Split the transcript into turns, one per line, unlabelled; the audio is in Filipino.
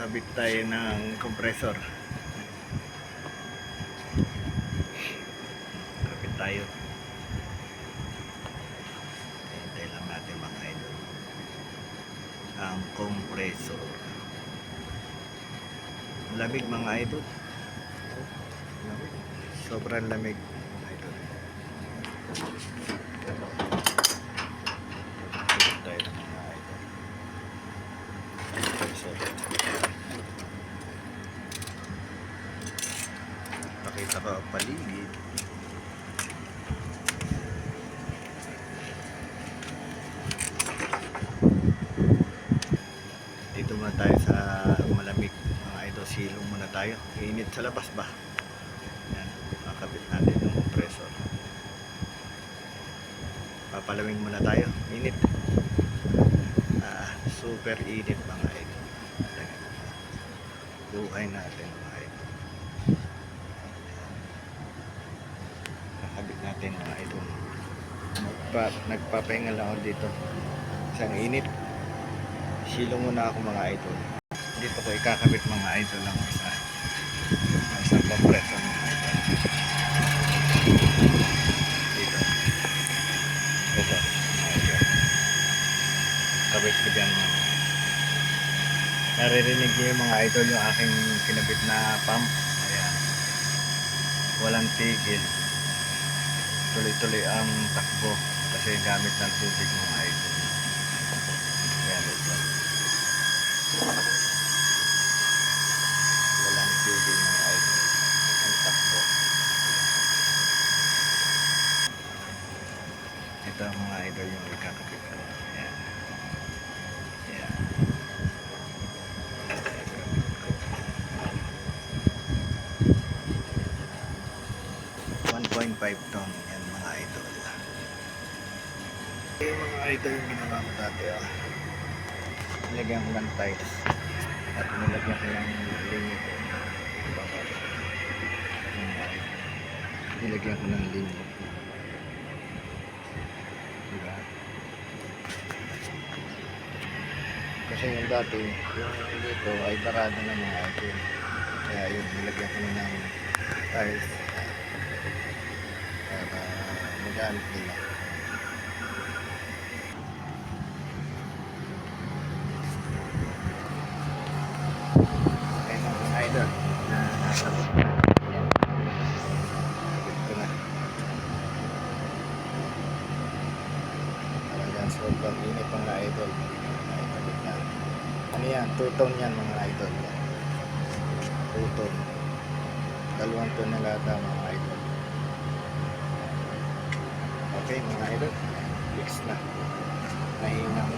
Kakabit tayo ng compressor. Kakabit tayo. Hintay lang natin mga idol. Ang compressor. Lamig mga idol. Lamig. Sobrang lamig mga idol. Kakabit tayo ng mga idol. Compressor. Pakita ko ang paligid. Dito muna tayo sa malamig mga idol. Silong muna tayo. Init sa labas ba? Yan. Kakabit natin yung compressor. Papalamig muna tayo. Init. Super init mga idol. Buhay natin mga idol. Kakabit natin mga idol. Nagpapahinga lang ako dito. Isang init. Silong muna ako mga idol. Dito ko ikakabit mga idol lang isang compressor mga idol. Dito. Ito mga idol. Kabit ko dyan mga. Naririnig niyo yung mga idol yung aking kinabit na pump. Ayan. Walang tigil. Tuloy-tuloy ang takbo kasi gamit ng tubig mga idol. Ayan ito. Walang tigil mga idol. Ang takbo. Ito mga idol yung ikakabit ko. Ayan. Ayan. 1.5 ton yan mga idol. Yung mga idol yung ginawa ko dati nilagyan ko ng tiles at nilagyan ko ng limit nilagyan ko ng limit, diba? Kasi yung dati yung dito ay barado na mga idol, kaya yun nilagyan ko ng tiles para magamit nila. Ayun na mga idol na nasa ito na talagang sobrang init mga idol. Ano yan? 2 ton yan mga idol. 2 ton. 2 ton na lata mga idol. Okay mga idol, fix na. Nahinang